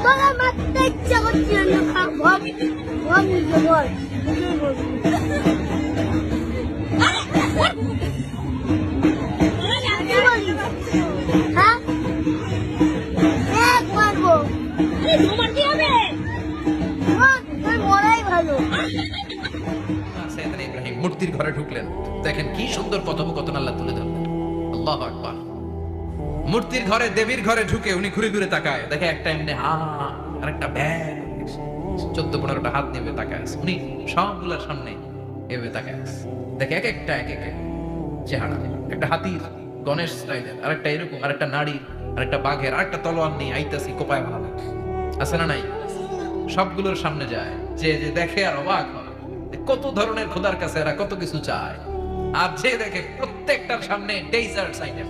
তোরা মারতে ইচ্ছা করছিল না, ভাব ভাব নিজে বল কি বলিস? হ্যাঁ মারবো তোমার কি হবে? তুই মরাই ভালো। সাইয়েদনা ইব্রাহিম মূর্তির ঘরে ঢুকলেন, দেখেন কি সুন্দর কথোপকথন আল্লাহ তুলে ধরলেন। আল্লাহু আকবার। মূর্তির ঘরে, দেবীর ঘরে ঢুকে উনি ঘুরে ঘুরে তাকায়, দেখে একটা এমনি আর একটা ব্যাগ 14-15টা হাত নেবে তাকায় আছে। উনি সবগুলোর সামনে এভাবে তাকায় আছে, দেখে এক একটা চেহারা, একটা হাতির গণেশ স্টাইলের, আরেকটা এরকম, আরেকটা নারীর, আরেকটা বাঘের, আরেকটা তলোয়ার নিয়ে আইতাছি কোপায় ভালো আছে না নাই? সবগুলোর সামনে যায়, যে যে দেখে আর অবাক হয়, কত ধরনের খোদার কাছে এরা কত কিছু চায়। আর যে দেখে প্রত্যেকটার সামনে ডেজার্টস আইটেম,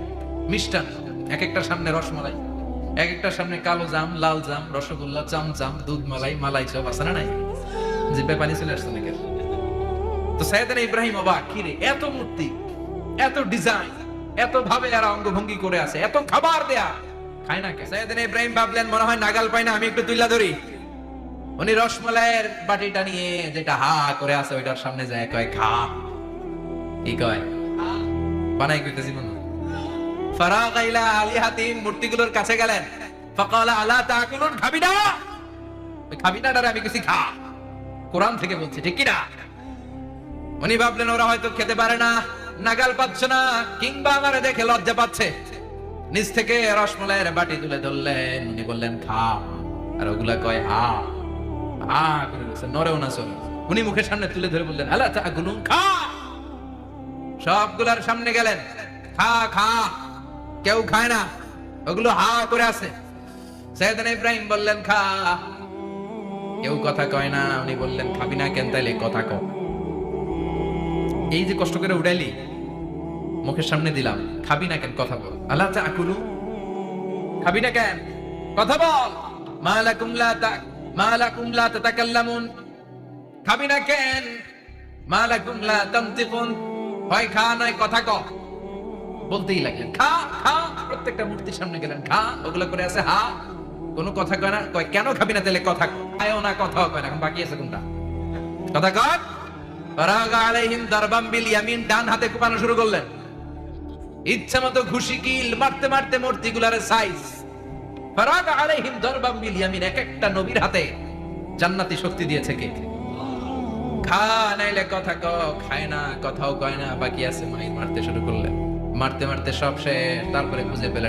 মিষ্টান্ন, এক একটার সামনে রসমালাই, এক একটার সামনে কালো জাম, লাল জাম, রসগোল্লা, চামচাম, দুধ মালাই, মালাই চপ, আছে না নাই? জিভে পানি চলে আসছে নাকি? তো সাইয়েদনা ইব্রাহিম অবাক, কি রে এত মূর্তি, এত ডিজাইন, এত ভাবে এরা অঙ্গভঙ্গি করে আছে, এত খাবার দেয়া, খায় না কে? সাইয়েদনা ইব্রাহিম ভাবলেন মনে হয় নাগাল পাই না, আমি একটু তুইলা ধরি। উনি রসমালাইয়ের বাটিটা নিয়ে যেটা হা করে আছে ওইটার সামনে যায়, কয় খা। কি কয়? বানাই কইতেছি বন্ধু। ফারাগা ইলা আলিহাতিম, মূর্তিগুলোর কাছে গেলেন। ফাকালা আলা তাকুলুন, খাবি না? ওই খাবি না ডারে আমি কিছু খা। কোরআন থেকে বলছি, ঠিক কি না? উনি ভাবলেন ওরা হয়তো খেতে পারে না, নাগাল পাচ্ছে না, কিংবা আমারে দেখে লজ্জা পাচ্ছে। নিচ থেকে রসমালাইয়ের বাটি তুলে ধরলেন, উনি বললেন খা। আর ওগুলা কয় হা করে বলছে, নরেও না চলে। উনি মুখের সামনে তুলে ধরে বললেন আলা তাকুলুন, খা। সবগুলার সামনে গেলেন, খা খা। কেউ খায় না, ওগুলো হা করে আছে। সাইয়েদনা ইব্রাহিম বললেন খা। কেউ কথা কয় না। উনি বললেন খাবি না কেন? তাইলে কথা কও। এই যে কষ্ট করে উড়াইলি, মুখের সামনে দিলাম, খাবি না কেন? কথা বল। আলা তাকুলু, খাবি না কেন? কথা বল। মালাকুম লা তাতাকাল্লামুন, খাবি না কেন? মালাকুম লা তানতিকুন, হয় খা নয় কথা কও। বলতেই লাগলেন খা খা। প্রত্যেকটা মূর্তির সামনে গেলেন, খা। ওগুলো করে আছে হা, কোনো কথা কয় না। কয় কেন খাবি না? তাহলে কথা খায়ও না, কথাও কয় না। এখন বাকি আছে কোনটা? কথা কয়। ফারাগা আলাইহিম দারবাম বিল ইয়ামিন, ডান হাতে কোপানো শুরু করলেন। ইচ্ছা মতো ঘুষি কিল মারতে মারতে মূর্তিগুলোর সাইজ। ফারাগা আলাইহিম দারবাম বিল ইয়ামিন, এক একটা নবীর হাতে জান্নাতি শক্তি দিয়েছে কে? খা নাইলে কথা কও। খায় না, কথাও কয় না, বাকি আছে মারতে শুরু করলেন। মারতে মারতে সব শেষ। তারপরে খুঁজে পেলেন